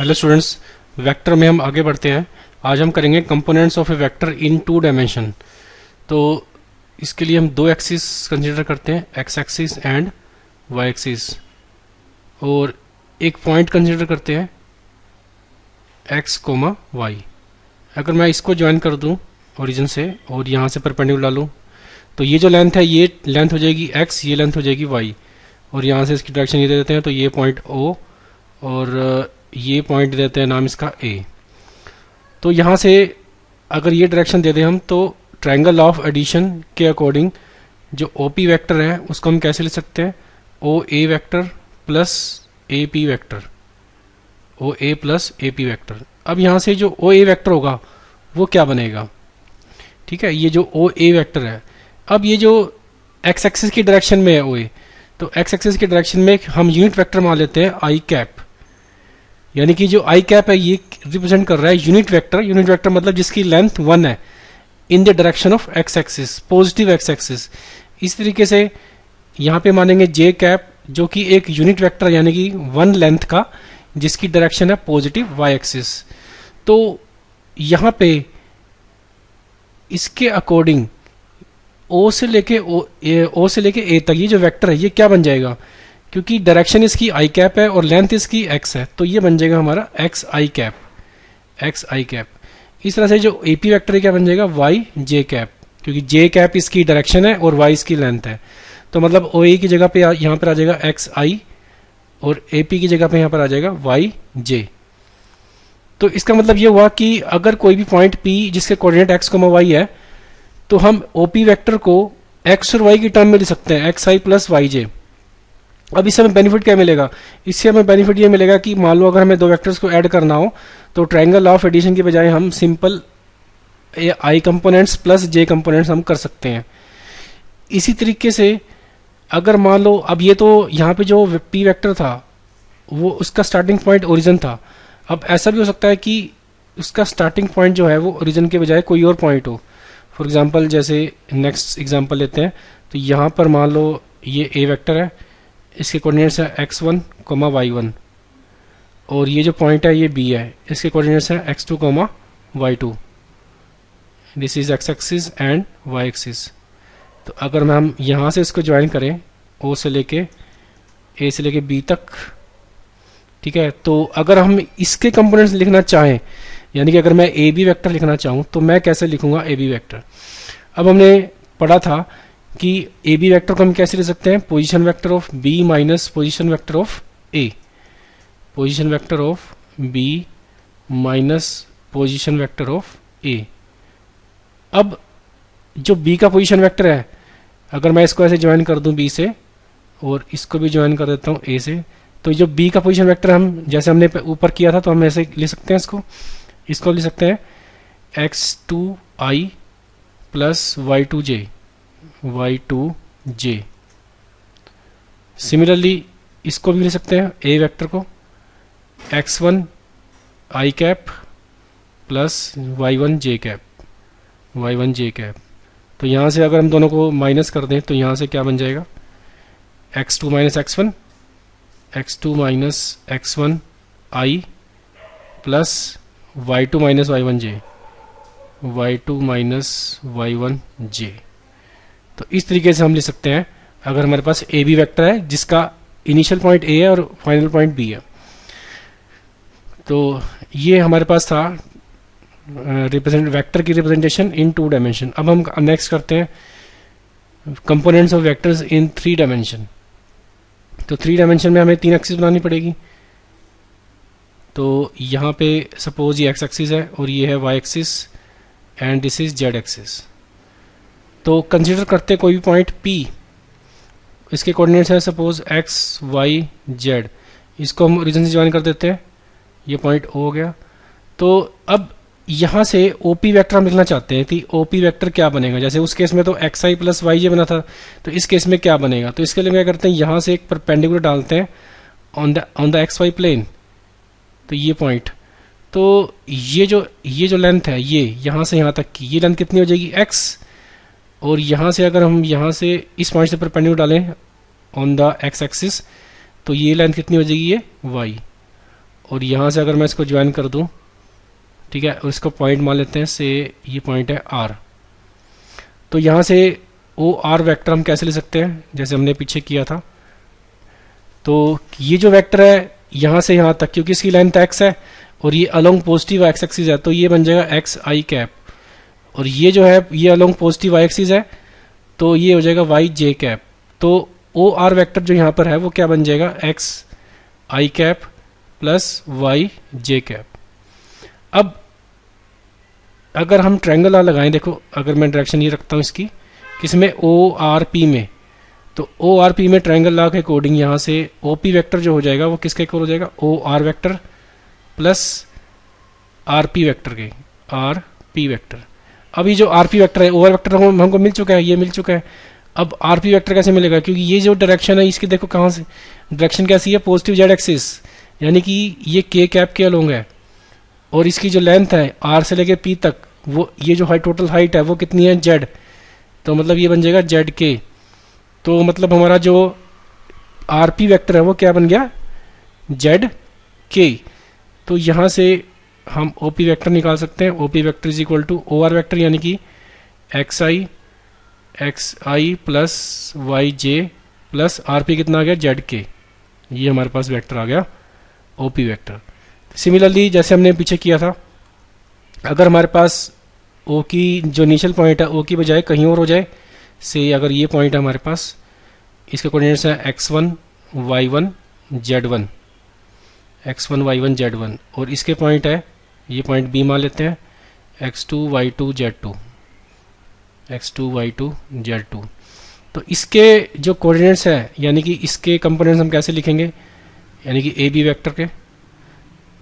Hello students, vector में हम आगे बढ़ते हैं। आज हम करेंगे components of a vector in two dimension. तो इसके लिए हम दो एक्सिस कंसीडर करते हैं, X axis and Y axis, और एक पॉइंट कंसीडर करते हैं एक्स कोमा वाई। अगर मैं इसको ज्वाइन कर दूं ओरिजिन से और यहाँ से परपेंडिकुलर डालूं तो ये जो लेंथ है ये लेंथ हो जाएगी एक्स, ये लेंथ हो जाएगी वाई, और यहाँ से इसकी डायरेक्शन ये दे देते हैं तो ये पॉइंट ओ और ये पॉइंट दे देते हैं नाम इसका ए। तो यहाँ से अगर ये डायरेक्शन दे दें हम तो ट्रायंगल ऑफ एडिशन के अकॉर्डिंग जो ओ पी वैक्टर है उसको हम कैसे लिख सकते हैं, O A vector plus A P vector, O A plus A P vector. अब यहाँ से जो ओ ए वैक्टर होगा वो क्या बनेगा, ठीक है, ये जो ओ ए वैक्टर है, अब ये जो एक्स एक्सिस की डायरेक्शन में है ओ ए, तो एक्स एक्सिस की डायरेक्शन में हम यूनिट वेक्टर मान लेते हैं आई कैप, यानी कि जो आई कैप है ये रिप्रेजेंट कर रहा है यूनिट वेक्टर। यूनिट वेक्टर मतलब जिसकी लेंथ 1 है in the direction of x axis, positive x axis. इस तरीके से यहाँ पे मानेंगे जे कैप जो कि एक यूनिट वेक्टर यानी कि 1 लेंथ का जिसकी डायरेक्शन है पॉजिटिव वाई एक्सिस। तो यहाँ पे इसके अकॉर्डिंग ओ से लेके ए तक ये जो वेक्टर है ये क्या बन जाएगा, क्योंकि डायरेक्शन इसकी आई कैप है और लेंथ इसकी एक्स है, तो ये बन जाएगा हमारा एक्स आई कैप, एक्स आई कैप। इस तरह से जो ए पी वैक्टर क्या बन जाएगा, वाई जे कैप, क्योंकि जे कैप इसकी डायरेक्शन है और वाई इसकी लेंथ है। तो मतलब ओ ए की जगह पे यहाँ पर आ जाएगा एक्स आई और ए पी की जगह पे यहाँ पर आ जाएगा वाई जे। तो इसका मतलब ये हुआ कि अगर कोई भी पॉइंट पी जिसके कोऑर्डिनेट एक्स कोमा वाई है तो हम ओ पी वैक्टर को एक्स और वाई की टर्म में लिख सकते हैं, एक्स आई प्लस वाई जे। अब इससे हमें बेनिफिट क्या मिलेगा, इससे हमें बेनिफिट ये मिलेगा कि मान लो अगर हमें दो वेक्टर्स को ऐड करना हो तो ट्रायंगल ऑफ एडिशन की बजाय हम simple I components plus J components हम कर सकते हैं। इसी तरीके से अगर मान लो अब ये तो यहाँ पे जो पी वेक्टर था वो उसका स्टार्टिंग पॉइंट ओरिजिन था, अब ऐसा भी हो सकता है कि उसका स्टार्टिंग पॉइंट जो है वो ओरिजिन के बजाय कोई और पॉइंट हो। फॉर एग्जाम्पल जैसे नेक्स्ट एग्जाम्पल लेते हैं, तो यहाँ पर मान लो ये ए वेक्टर है, इसके कोऑर्डिनेट्स है x1 कोमा y1, और ये जो पॉइंट है ये b है, इसके कोऑर्डिनेट्स है x2 comma y2। This is x axis and y axis. तो अगर हम यहाँ से इसको ज्वाइन करें o से लेके a से लेके b तक, ठीक है, तो अगर हम इसके कंपोनेंट्स लिखना चाहें यानी कि अगर मैं ए बी वैक्टर लिखना चाहूँ तो मैं कैसे लिखूंगा ए बी वैक्टर। अब हमने पढ़ा था कि ए बी वैक्टर को हम कैसे लिख सकते हैं, position vector of B minus position vector of A, position vector of B minus position vector of A. अब जो बी का पोजीशन वेक्टर है अगर मैं इसको ऐसे ज्वाइन कर दूं बी से और इसको भी ज्वाइन कर देता हूं ए से, तो जो बी का पोजीशन वेक्टर हम जैसे हमने ऊपर किया था तो हम ऐसे लिख सकते हैं, इसको लिख सकते हैं x2i plus y2j, y2j। Similarly इसको भी लिख सकते हैं ए वेक्टर को x1 i cap plus y1 j cap, y1 j cap. तो यहाँ से अगर हम दोनों को माइनस कर दें तो यहाँ से क्या बन जाएगा, x2 minus x1, x2 minus x1 i plus y2 minus y1 j, y2 minus y1 j। तो इस तरीके से हम लिख सकते हैं अगर हमारे पास ए बी वेक्टर है जिसका इनिशियल पॉइंट ए है और फाइनल पॉइंट बी है। तो ये हमारे पास था रिप्रेजेंट वेक्टर की रिप्रेजेंटेशन इन टू डायमेंशन। अब हम नेक्स्ट करते हैं components of vectors in 3 dimension. तो 3 डायमेंशन में हमें 3 एक्सिस बनानी पड़ेगी। तो यहाँ पे सपोज ये एक्स एक्सिस है और ये है Y axis and this is Z axis. तो कंसीडर करते हैं कोई भी पॉइंट P, इसके कोऑर्डिनेट्स है सपोज एक्स वाई जेड, इसको हम ओरिजिन से ज्वाइन कर देते हैं, ये पॉइंट O हो गया। तो अब यहाँ से OP वेक्टर हम लिखना चाहते हैं कि OP वेक्टर क्या बनेगा, जैसे उस केस में तो एक्स आई प्लस वाई जे बना था, तो इस केस में क्या बनेगा। तो इसके लिए क्या करते हैं, यहाँ से एक परपेंडिकुलर डालते हैं on the X Y plane, तो ये पॉइंट, तो ये जो लेंथ है ये यहाँ से यहाँ तक की ये लेंथ कितनी हो जाएगी x, और यहाँ से अगर हम यहाँ से इस पॉइंट से परपेंडिकुलर डालें ऑन द x एक्सिस तो ये लेंथ कितनी हो जाएगी, ये y, और यहाँ से अगर मैं इसको ज्वाइन कर दूँ, ठीक है, और इसको पॉइंट मान लेते हैं, से ये पॉइंट है आर, तो यहाँ से ओ आर वेक्टर हम कैसे ले सकते हैं, जैसे हमने पीछे किया था। तो ये जो वेक्टर है यहाँ से यहाँ तक, क्योंकि इसकी लेंथ एक्स है और ये अलोंग पॉजिटिव एक्स एक्सिस है, तो ये बन जाएगा एक्स आई कैप, और ये जो है ये अलोंग पॉजिटिव वाई एक्सिस है, तो ये हो जाएगा वाई जे कैप। तो ओ आर वेक्टर जो यहाँ पर है वो क्या बन जाएगा, एक्स आई कैप प्लस वाई जे कैप। अब अगर हम ट्रायंगल लगाएं, देखो अगर मैं डायरेक्शन ये रखता हूँ इसकी, किसमें, ओ आर पी में, तो ओ आर पी में ट्रायंगल लॉ के अकॉर्डिंग यहाँ से ओ पी वैक्टर जो हो जाएगा वो किसके इक्वल हो जाएगा, O R vector plus R P vector के, आर पी वैक्टर। अब ये जो आर पी वैक्टर है, ओ आर वैक्टर हमको मिल चुका है, ये मिल चुका है। अब आर पी वैक्टर कैसे मिलेगा, क्योंकि ये जो डायरेक्शन है इसकी देखो कहाँ से डायरेक्शन कैसी है, पॉजिटिव जेड एक्सिस, यानी कि ये के कैप के अलोंग है, और इसकी जो लेंथ है आर से लेके पी तक, वो ये जो टोटल हाइट है वो कितनी है, जेड, तो मतलब ये बन जाएगा जेड के। तो मतलब हमारा जो आर पी वैक्टर है वो क्या बन गया, जेड के। तो यहाँ से हम ओ पी वैक्टर निकाल सकते हैं, O P vector is equal to O R vector, यानी कि X I plus Y J plus R P कितना आ गया, जेड के। ये हमारे पास वेक्टर आ गया ओ पी वैक्टर। सिमिलरली जैसे हमने पीछे किया था, अगर हमारे पास ओ की जो इनिशियल पॉइंट है ओ की बजाय कहीं और हो जाए, से अगर ये पॉइंट है हमारे पास, इसके कोऑर्डिनेट्स है x1 y1 z1, x1 y1 z1, और इसके पॉइंट है, ये पॉइंट b मान लेते हैं, x2 y2 z2, x2 y2 z2। तो इसके जो कोऑर्डिनेट्स है, यानी कि इसके कंपोनेंट्स हम कैसे लिखेंगे, यानी कि ए बी वैक्टर के।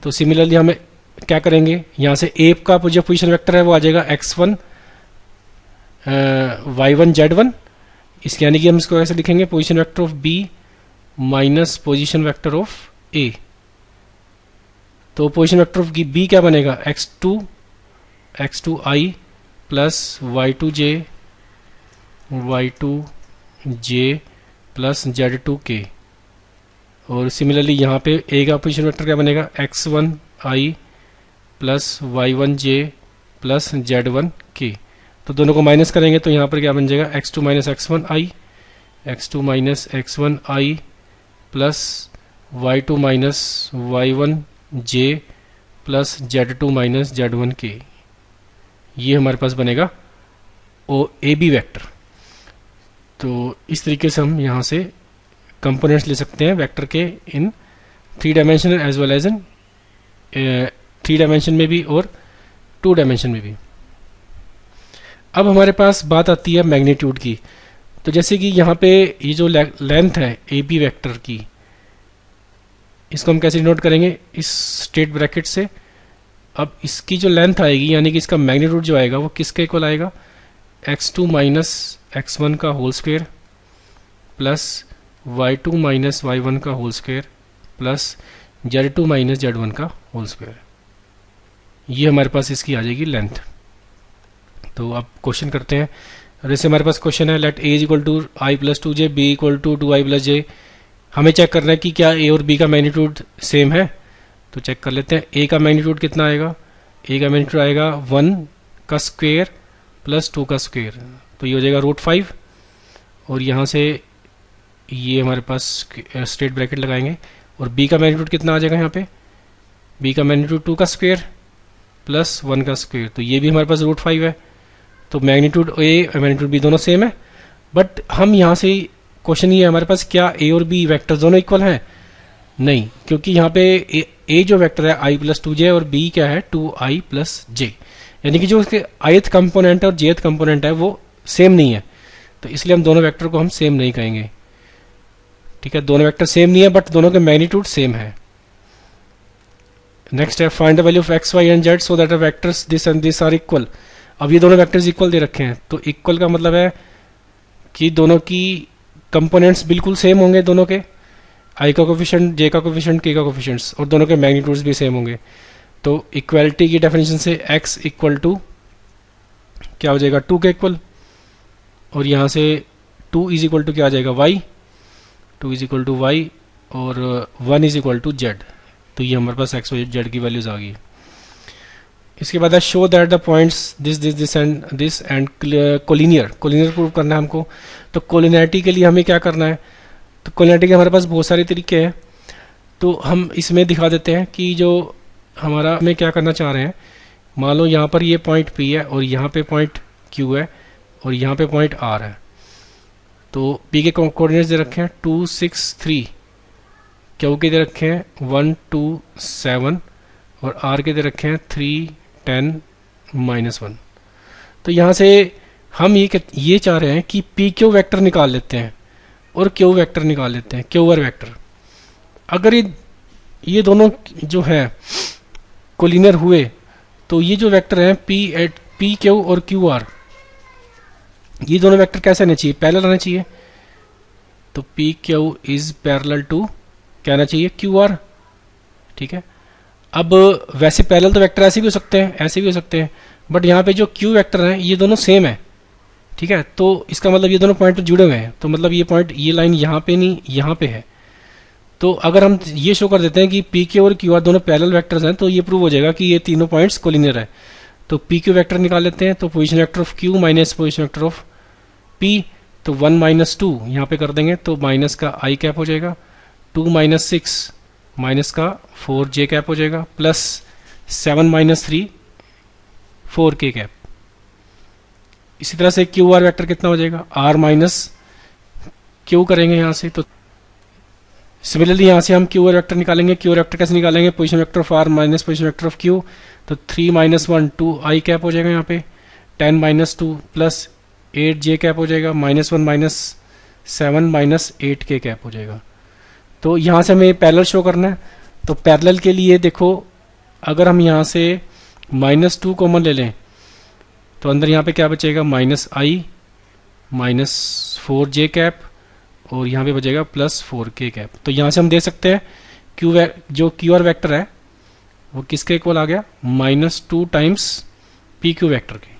तो सिमिलरली हमें क्या करेंगे, यहाँ से ए का जो पोजीशन वेक्टर है वो आ जाएगा x1 y1 z1, इसके यानी कि हम इसको कैसे लिखेंगे, position vector of b minus position vector of a। तो पोजीशन वेक्टर ऑफ b क्या बनेगा, x2 i plus y2 j plus z2 k। और सिमिलरली यहाँ पे a का पोजीशन वेक्टर क्या बनेगा, x1 i plus y1 j plus z1 k। तो दोनों को माइनस करेंगे तो यहाँ पर क्या बन जाएगा, x2 minus x1 i plus y2 minus y1 j plus z2 minus z1 k। ये हमारे पास बनेगा ओ ए बी वैक्टर। तो इस तरीके से हम यहाँ से कंपोनेंट्स ले सकते हैं वेक्टर के in 3 dimensional as well as in 3 dimension में भी और 2 डायमेंशन में भी। अब हमारे पास बात आती है मैग्नीट्यूड की। तो जैसे कि यहाँ पे ये जो लेंथ है ए बी वैक्टर की, इसको हम कैसे नोट करेंगे, इस स्ट्रेट ब्रैकेट से। अब इसकी जो लेंथ आएगी, यानी कि इसका मैग्नीट्यूड जो आएगा वो किसके इक्वल आएगा, x2 माइनस x1 का whole square plus y2 minus y1 का whole square plus z2 minus z1 का होल स्क्वायर। ये हमारे पास इसकी आ जाएगी लेंथ। तो अब क्वेश्चन करते हैं। जैसे हमारे पास क्वेश्चन है, let a is equal to I plus 2j, b equal to 2i plus j। हमें चेक करना है कि क्या a और b का मैग्नीट्यूड सेम है। तो चेक कर लेते हैं। a का मैग्नीट्यूड कितना आएगा, a का मैग्नीट्यूड आएगा 1 का स्क्वायर प्लस 2 का स्क्वायर, तो ये हो जाएगा √5। और यहाँ से ये हमारे पास स्ट्रेट ब्रैकेट लगाएंगे। और b का मैग्नीट्यूड कितना आ जाएगा, यहाँ पे b का मैग्नीट्यूड 2 का स्क्वायर प्लस 1 का स्क्वायर, तो ये भी हमारे पास √5 है। तो मैग्नीट्यूड a और मैग्नीट्यूड b दोनों सेम है। बट हम यहाँ से क्वेश्चन ये है हमारे पास, क्या a और b वेक्टर दोनों इक्वल हैं, नहीं, क्योंकि यहाँ पे a जो वेक्टर है i प्लस 2j और b क्या है 2i प्लस j, यानी कि जो उसके ith कंपोनेंट है और jth कंपोनेंट है वो सेम नहीं है। तो इसलिए हम दोनों वेक्टर को हम सेम नहीं कहेंगे। ठीक है, दोनों वेक्टर सेम नहीं है बट दोनों के मैग्नीट्यूड सेम है। नेक्स्ट है, find the value of x, y and z so that vectors this and this are equal. अब ये दोनों वेक्टर्स इक्वल दे रखे हैं, तो इक्वल का मतलब है कि दोनों की कंपोनेंट्स बिल्कुल सेम होंगे, दोनों के i का कोफिशिएंट, j का कोफिशिएंट, k का कोफिशिएंट्स, और दोनों के मैग्नीट्यूड्स भी सेम होंगे। तो इक्वालिटी की डेफिनेशन से x इक्वल टू क्या हो जाएगा 2 के इक्वल, और यहाँ से 2 इज इक्वल टू क्या आ जाएगा y, 2 is equal to y, और 1 इज इक्वल टू z। तो ये हमारे पास एक्स वाई जेड की वैल्यूज आ गई। इसके बाद है show that the points this and collinear prove करना है हमको। तो कोलिनियरिटी के लिए हमें क्या करना है, तो कोलिनियरिटी के हमारे पास बहुत सारे तरीके हैं, तो हम इसमें दिखा देते हैं कि जो हमारा हमें क्या करना चाह रहे हैं। मान लो यहाँ पर ये पॉइंट P है और यहाँ पे पॉइंट Q है और यहाँ पे पॉइंट R है। तो P के कोऑर्डिनेट्स दे रखे हैं 2 6 3, Q के दे रखे हैं 1 2 7 और R के दे रखे हैं 3 10 -1। तो यहाँ से हम ये चाह रहे हैं कि PQ वेक्टर निकाल लेते हैं और Q वेक्टर निकाल लेते हैं, QR वेक्टर। अगर ये दोनों जो है कोलिनियर हुए तो ये जो वेक्टर हैं PQ और QR, ये दोनों वेक्टर कैसे आने चाहिए, पैरेलल आने चाहिए। तो PQ इज पैरेलल टू क्या आना चाहिए, QR। ठीक है, अब वैसे पैरेलल तो वेक्टर ऐसे भी हो सकते हैं, ऐसे भी हो सकते हैं, बट यहाँ पे जो Q वेक्टर हैं ये दोनों सेम है। ठीक है, तो इसका मतलब ये दोनों पॉइंट जुड़े हुए हैं, तो मतलब ये पॉइंट, ये लाइन यहाँ पे नहीं यहाँ पे है। तो अगर हम ये शो कर देते हैं कि PQ और QR दोनों पैरेलल वेक्टर्स हैं, तो ये प्रूव हो जाएगा कि ये तीनों पॉइंट्स कोलिनियर है। तो PQ वेक्टर निकाल लेते हैं, तो position vector of Q minus position vector of P, तो 1 - 2 यहाँ पे कर देंगे तो माइनस का I कैप हो जाएगा, 2 - 6 माइनस का 4J कैप हो जाएगा, प्लस 7 - 3 4K कैप। इसी तरह से QR वेक्टर कितना हो जाएगा, R माइनस Q करेंगे यहाँ से। तो सिमिलरली यहाँ से हम QR वेक्टर निकालेंगे। QR वेक्टर कैसे निकालेंगे, position vector of R minus position vector of Q, तो 3 - 1 2I कैप हो जाएगा यहाँ पे, 10 - 2 प्लस 8J कैप हो जाएगा, -1 -7 -8K कैप हो जाएगा। तो यहाँ से हमें पैरेलल शो करना है। तो पैरेलल के लिए देखो, अगर हम यहाँ से -2 कॉमन ले लें तो अंदर यहाँ पे क्या बचेगा, -I -4J कैप और यहाँ पे बचेगा प्लस 4K कैप। तो यहाँ से हम दे सकते हैं जो QR वेक्टर है वो किसके इक्वल आ गया, -2 टाइम्स PQ वेक्टर के।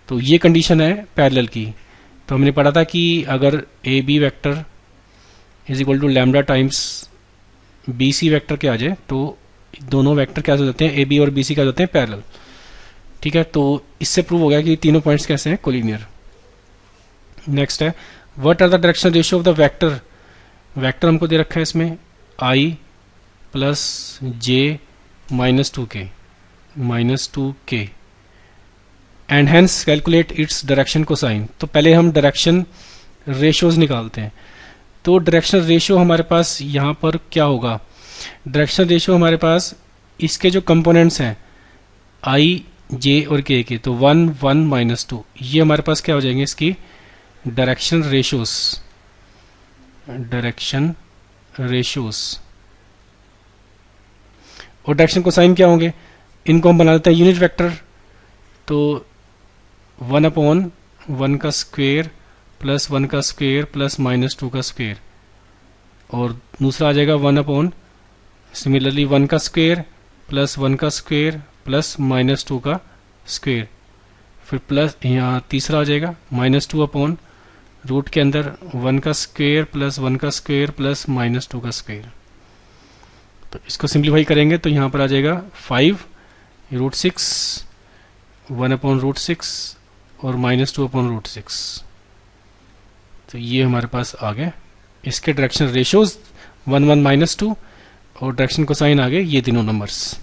तो ये कंडीशन है पैरेलल की। तो हमने पढ़ा था कि अगर AB vector is equal to lambda times BC vector के आ जाए तो दोनों वेक्टर क्या हो जाते हैं, AB और BC क्या हो जाते हैं, पैरेलल। ठीक है, तो इससे प्रूव हो गया कि तीनों पॉइंट्स कैसे हैं, कोलिनियर। नेक्स्ट है what are the direction ratio of the vector. Vector हमको दे रखा है इसमें I plus J -2K and hence calculate its direction cosine. तो पहले हम डायरेक्शन रेशियोज निकालते हैं। तो डायरेक्शन रेशियो हमारे पास यहाँ पर क्या होगा, डायरेक्शन रेशियो हमारे पास इसके जो कंपोनेंट्स हैं I J और K के, तो 1 1 -2, ये हमारे पास क्या हो जाएंगे इसकी डायरेक्शन रेशियोज। और डायरेक्शन कोसाइन क्या होंगे, इनको हम बना देते हैं यूनिट वेक्टर। तो 1/1 का स्क्वेयर प्लस 1 का स्क्वेयर प्लस -2 का स्क्वेयर, और दूसरा आ जाएगा 1/, सिमिलरली 1 का स्क्वेयर प्लस 1 का स्क्वेयर प्लस -2 का स्क्वेयर, फिर प्लस यहाँ तीसरा आ जाएगा -2/, रूट के अंदर 1 का स्क्वेयर प्लस 1 का स्क्वेयर प्लस -2 का स्क्वेयर। तो इसको सिंप्लीफाई करेंगे तो यहाँ पर आ जाएगा 5 √6 1/√6 और -2/√6। तो ये हमारे पास आ गए इसके डायरेक्शन रेशियोज 1 1 -2 और डायरेक्शन कोसाइन आ गए ये तीनों नंबर्स।